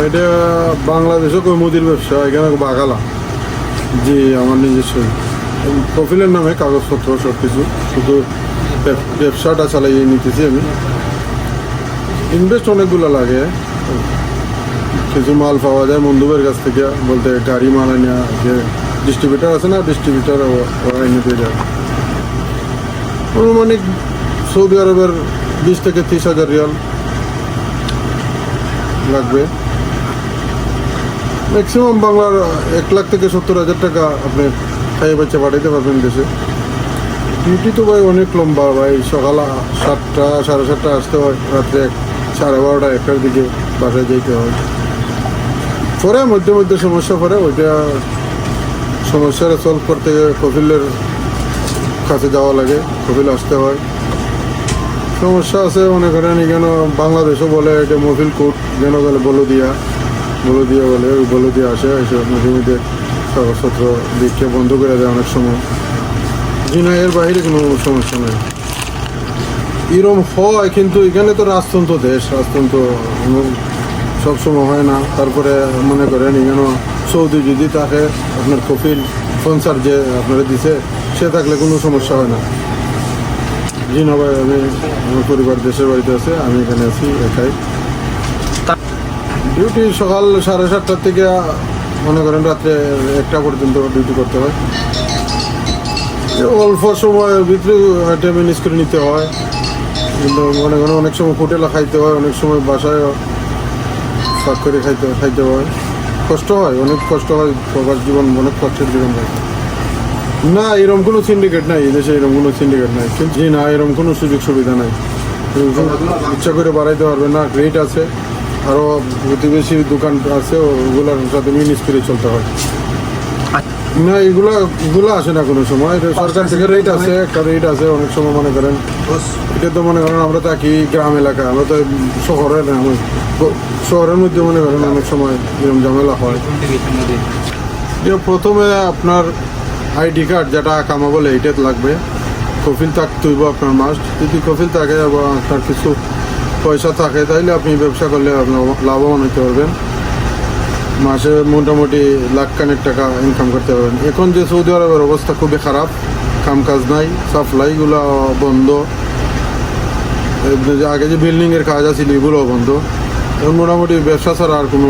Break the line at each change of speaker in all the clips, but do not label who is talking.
এটা বাংলাদেশে মুদির ব্যবসা, এখানে বাগালা। জি, আমার নিজস্ব কফিলের নামে কাগজপত্র সব কিছু, শুধু ব্যবসাটা চালিয়ে নিতেছি আমি। ইনভেস্ট অনেকগুলো লাগে, কিছু মাল পাওয়া যায় বন্ধুদের কাছ থেকে, বলতে গাড়ি মাল আনিয়া, যে ডিস্ট্রিবিউটার আছে না, ডিস্ট্রিবিউটার ওরা এনে দিয়ে যায়। আনুমানিক সৌদি আরবের 20 থেকে 30,000 রিয়াল লাগবে। ম্যাক্সিমাম বাংলার 1 লাখ থেকে 70,000 টাকা আপনি খাইয়ে বাচ্চা পাঠাইতে পারবেন দেশে। ডিউটি তো ভাই অনেক লম্বা ভাই, সকাল 7টা 7:30 আসতে হয়, রাত্রে 12:30 1টার দিকে বাসায় যেতে হয়। পরে মধ্যে মধ্যে সমস্যা পড়ে, ওইটা সমস্যাটা সলভ করতে কফিলের কাছে যাওয়া লাগে, কফিল আসতে হয়। সমস্যা আছে মনে করেন, এখানে বাংলাদেশও বলে এটা মফিল কোর্ট, যেন বলে বলদিয়া বলে, ওই বলদিয়া আসে, এসে মধ্যে মধ্যে কাগজপত্র দিকে বন্ধ করে দেয় অনেক সময়। জি না, এর বাইরে কোনো সমস্যা নেই। এরম হয়, কিন্তু এখানে তো রাজতন্ত্র দেশ, রাজতন্ত্র সবসময় হয় না। তারপরে মনে করেন এখানে সৌদি যদি থাকে, আপনার কফিল স্পন্সার যে আপনারা দিছে, সে থাকলে কোনো সমস্যা হয় না। জি না ভাই, আমার পরিবার দেশের বাড়িতে আছে, আমি এখানে আছি একাই। ডিউটি সকাল 7:30 থেকে মনে করেন রাত্রে 1টা পর্যন্ত ডিউটি করতে হয়। অল্প সময়ের ভিতরে এটা ম্যানেজ করে নিতে হয়, কিন্তু মনে করেন অনেক সময় হোটেলে খাইতে হয়, অনেক সময় বাসায় ফাঁক করে খাইতে হয়। কষ্ট হয়, অনেক কষ্ট হয়, প্রবাস জীবন অনেক কষ্টের জীবন হয়। না, এরকম কোনো সিন্ডিকেট নাই এদেশে, এরকম কোনো সিন্ডিকেট নাই। জি না, এরকম কোনো সুযোগ সুবিধা নাই। ইচ্ছা করে বাড়াইতে পারবে না। রেট আছে, আরও প্রতিবেশী দোকান আছে, ওগুলোর সাথে ম্যানেজ করে চলতে হয়। না, এগুলো আসে না কোনো সময়। সরকার থেকে রেট আছে, একটা রেট আছে। অনেক সময় মনে করেন, এটা তো মনে করেন আমরা থাকি গ্রাম এলাকা, আমরা তো শহরে না, শহরের মধ্যে মনে করেন অনেক সময় এরকম ঝামেলা হয়। প্রথমে আপনার আইডি কার্ড, যেটা কামা বলে, এইটা লাগবে। কফিল থাকতে হইব আপনার মাস্ট। যদি কফিল থাকে বা আপনার কিছু পয়সা থাকে, তাহলে আপনি ব্যবসা করলে আপনার লাভবান হতে পারবেন। মাসে মোটামুটি লাখখানেক টাকা ইনকাম করতে পারবেন। এখন যে সৌদি আরবের অবস্থা খুবই খারাপ, কাজ নাই, সাপ্লাইগুলো বন্ধ। আগে যে বিল্ডিংয়ের কাজ আছিল, এগুলোও বন্ধ। এখন মোটামুটি ব্যবসা ছাড়া আর কোনো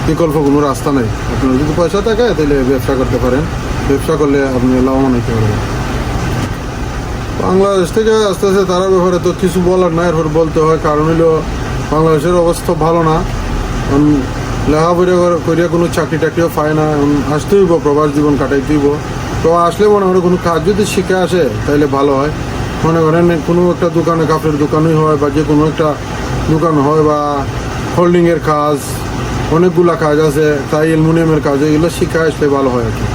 বিকল্প কোনো রাস্তা নেই। আপনার যদি পয়সা থাকে তাহলে ব্যবসা করতে পারেন, ব্যবসা করলে আপনি লাভবান হতে পারবেন। বাংলাদেশ থেকে আস্তে আস্তে তারা ব্যাপারে তো কিছু বলার না, এরপর বলতে হয়। কারণ হলো বাংলাদেশের অবস্থা ভালো না, লেখাপড়া করিয়া কোনো চাকরি টাকরিও পায় না। আসতে হইব, প্রবাস জীবন কাটাইতে হইব। তো আসলে মনে করেন কোনো কাজ যদি শিখে আসে তাহলে ভালো হয়। মনে করেন কোনো একটা দোকানে, কাপড়ের দোকানই হয়, বা যে কোনো একটা দোকান হয়, বা হোল্ডিংয়ের কাজ, অনেকগুলা কাজ আছে, তাই অ্যালুমিনিয়ামের কাজ, এগুলো শিখে আসলে ভালো হয় আর কি।